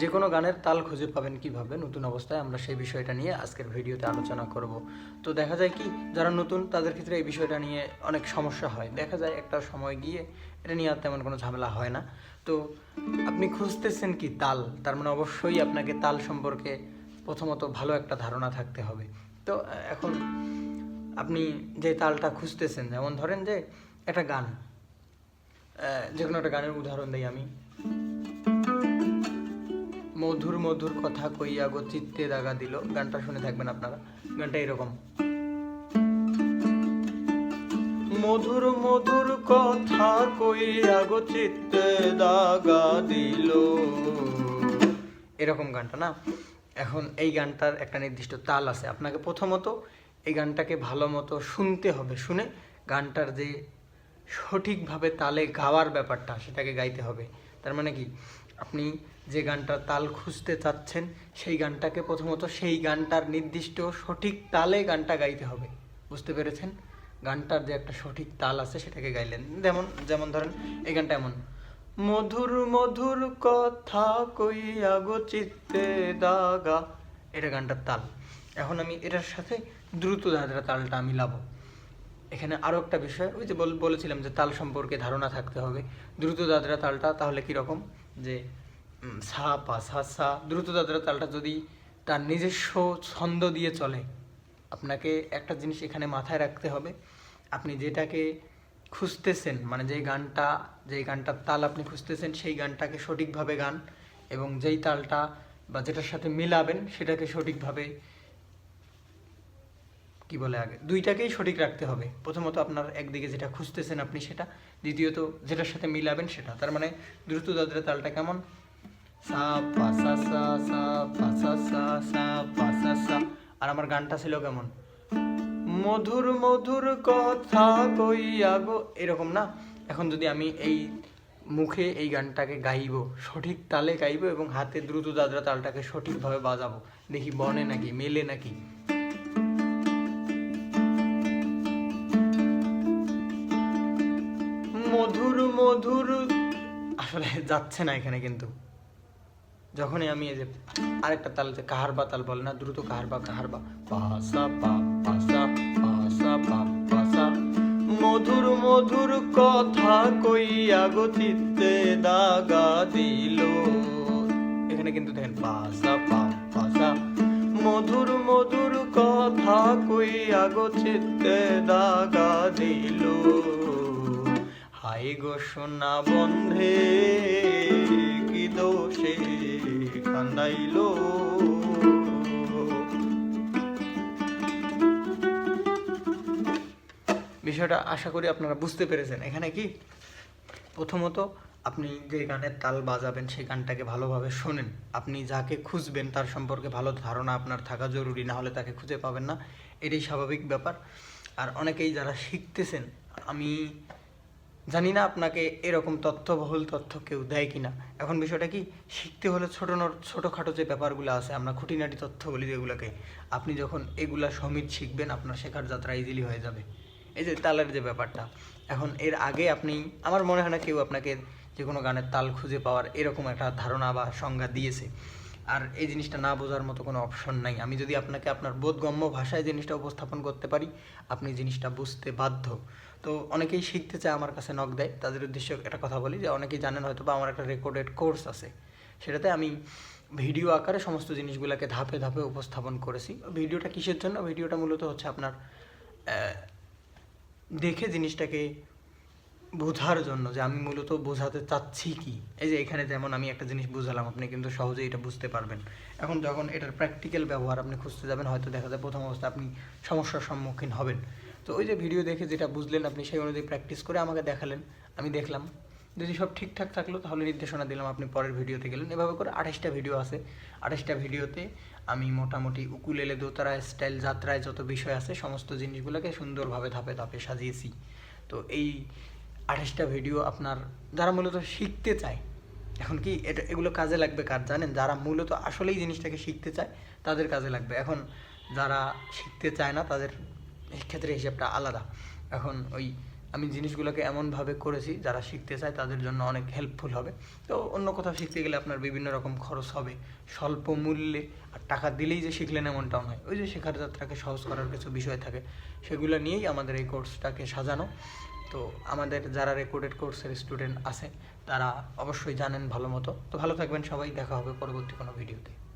যে কোনো গানের তাল খুঁজে পাবেন কিভাবে নতুন অবস্থায়, আমরা সেই বিষয়টা নিয়ে আজকের ভিডিওতে আলোচনা করব। তো দেখা যায় কি, যারা নতুন তাদের ক্ষেত্রে এই বিষয়টা নিয়ে অনেক সমস্যা হয়। দেখা যায় একটা সময় গিয়ে এটা নিয়ে আর তেমন কোনো ঝামেলা হয় না। তো আপনি খুঁজতেছেন কি তাল, তার মানে অবশ্যই আপনাকে তাল সম্পর্কে প্রথমত ভালো একটা ধারণা থাকতে হবে। তো এখন আপনি যে তালটা খুঁজতেছেন, যেমন ধরেন যে একটা গান, যে কোনো একটা গানের উদাহরণ দিই আমি। মধুর মধুর কথা কইয়া গো চিত্তে দাগা দিল, গানটা শুনে থাকবেন আপনারা। গানটা এরকম, মধুর মধুর কথা কইয়া গো চিত্তে দাগা দিল, এরকম গানটা না। এখন এই গানটার একটা নির্দিষ্ট তাল আছে। আপনাকে প্রথমত এই গানটাকে ভালো মতো শুনতে হবে, শুনে গানটার যে সঠিকভাবে তালে গাওয়ার ব্যাপারটা সেটাকে গাইতে হবে। তার মানে কি, আপনি যে গানটার তাল খুঁজতে চাচ্ছেন সেই গানটাকে প্রথমত সেই গানটার নির্দিষ্ট সঠিক তালে গানটা গাইতে হবে। বুঝতে পেরেছেন? গানটার যে একটা সঠিক তাল আছে সেটাকে গাইলেন। যেমন যেমন ধরেন এই গানটা এমন, মধুর মধুর কথা কইয়া গো চিত্তে দাগা, এটা গানটার তাল। এখন আমি এটার সাথে দ্রুত ধারা তালটা মিলাবো। এখানে আরও একটা বিষয়, ওই যে বলেছিলাম যে তাল সম্পর্কে ধারণা থাকতে হবে। দ্রুত দাদরা তালটা তাহলে কীরকম, যে সা পা সা সা, দ্রুত দাদরা তালটা যদি তার নিজস্ব ছন্দ দিয়ে চলে, আপনাকে একটা জিনিস এখানে মাথায় রাখতে হবে। আপনি যেটাকে খুঁজতেছেন, মানে যেই গানটার তাল আপনি খুঁজতেছেন সেই গানটাকে সঠিকভাবে গান, এবং যেই তালটা বা যেটার সাথে মিলাবেন সেটাকে সঠিকভাবে কি বলে, আগে দুইটাকেই সঠিক রাখতে হবে। প্রথমত আপনার একদিকে যেটা খুঁজতেছেন আপনি সেটা, দ্বিতীয়ত যেটার সাথে মিলাবেন সেটা। তার মানে দ্রুত দাদরা তালটা কেমন, সা পা সা সা সা পা সা সা সা পা সা সা। আর আমার গানটা ছিল কেমন, মধুর মধুর কথা কইয়া গো, এরকম না। এখন যদি আমি এই মুখে এই গানটাকে গাইব, সঠিক তালে গাইব এবং হাতে দ্রুত দাদরা তালটাকে সঠিকভাবে বাজাবো, দেখি বনে নাকি মেলে নাকি। মধুর মধুর, আসলে যাচ্ছে না এখানে। কিন্তু যখনই আমি এই যে আরেকটা তাল, যে কাহারবা তাল বলে না, দ্রুত কাহারবা কাহারবা, পাসা পা পাসা পাসা পা পাসা, মধুর মধুর কথা কইয়া গো চিত্তে দাগা দিল, এখানে কিন্তু দেখেন পাসা পা পাসা, মধুর মধুর কথা কইয়া গো চিত্তে দাগা দিল, হাই গো সোনা বন্ধে কি দোষে কান্দাইলো। বিষয়টা আশা করি আপনারা বুঝতে পেরেছেন। এখানে কি, প্রথমত আপনি যে গানের তাল বাজাবেন সেই গানটাকে ভালোভাবে শোনেন। আপনি যাকে খুঁজবেন তার সম্পর্কে ভালো ধারণা আপনার থাকা জরুরি, না হলে তাকে খুঁজে পাবেন না, এটাই স্বাভাবিক ব্যাপার। আর অনেকেই যারা শিখতেছেন, আমি জানি না আপনাকে এরকম তথ্যবহুল তথ্য কেউ দেয় কিনা। এখন বিষয়টা কি, শিখতে হলে ছোটোখাটো যে ব্যাপারগুলো আছে, আমরা খুঁটিনাটি তথ্য বলি যেগুলোকে, আপনি যখন এগুলা সমিত শিখবেন আপনার শেখার যাত্রা ইজিলি হয়ে যাবে। এই যে তালের যে ব্যাপারটা, এখন এর আগে আপনি, আমার মনে হয় না কেউ আপনাকে যে কোনো গানের তাল খুঁজে পাওয়ার এরকম একটা ধারণা বা সংজ্ঞা দিয়েছে। আর এই জিনিসটা না বোঝার মতো কোনো অপশন নাই। আমি যদি আপনাকে আপনার বোধগম্য ভাষায় জিনিসটা উপস্থাপন করতে পারি, আপনি জিনিসটা বুঝতে বাধ্য। তো অনেকেই শিখতে চায়, আমার কাছে নক দেয়। তাদের উদ্দেশ্যে একটা কথা বলি, যে অনেকেই জানেন হয়তো বা আমার একটা রেকর্ডেড কোর্স আছে, সেটাতে আমি ভিডিও আকারে সমস্ত জিনিসগুলোকে ধাপে ধাপে উপস্থাপন করেছি। ভিডিওটা কিসের জন্য, ভিডিওটা মূলত হচ্ছে আপনার দেখে জিনিসটাকে বোঝার জন্য, যে আমি মূলত বোঝাতে চাচ্ছি কি। এই যে এখানে যেমন আমি একটা জিনিস বুঝালাম, আপনি কিন্তু সহজেই এটা বুঝতে পারবেন। এখন যখন এটার প্র্যাকটিক্যাল ব্যবহার আপনি খুঁজতে যাবেন, হয়তো দেখা যায় প্রথম অবস্থায় আপনি সমস্যার সম্মুখীন হবেন। তো ওই যে ভিডিও দেখে যেটা বুঝলেন, আপনি সেই অনুযায়ী প্র্যাকটিস করে আমাকে দেখালেন, আমি দেখলাম, যদি সব ঠিকঠাক থাকলো তাহলে নির্দেশনা দিলাম, আপনি পরের ভিডিওতে গেলেন। এভাবে করে 28টা ভিডিও আছে। 28টা ভিডিওতে আমি মোটামুটি উকুলেলে, দোতারা, স্টাইল, যাত্রায় যত বিষয় আছে সমস্ত জিনিসগুলোকে সুন্দরভাবে ধাপে ধাপে সাজিয়েছি। তো এই 28টা ভিডিও আপনার, যারা মূলত শিখতে চায়, এখন কি এগুলো কাজে লাগবে কার জানেন, যারা মূলত আসলেই জিনিসটাকে শিখতে চায় তাদের কাজে লাগবে। এখন যারা শিখতে চায় না তাদের ক্ষেত্রে হিসাবটা আলাদা। এখন ওই আমি জিনিসগুলোকে এমনভাবে করেছি যারা শিখতে চায় তাদের জন্য অনেক হেল্পফুল হবে। তো অন্য কোথাও শিখতে গেলে আপনার বিভিন্ন রকম খরচ হবে, স্বল্প মূল্যে আর টাকা দিলেই যে শিখলেন এমনটাও নয়। ওই যে শেখার যাত্রাকে সহজ করার কিছু বিষয় থাকে, সেগুলো নিয়েই আমাদের এই কোর্সটাকে সাজানো। তো আমাদের যারা রেকর্ডেড কোর্সের স্টুডেন্ট আছে তারা অবশ্যই জানেন ভালো মতো। তো ভালো থাকবেন সবাই, দেখা হবে পরবর্তী কোনো ভিডিওতে।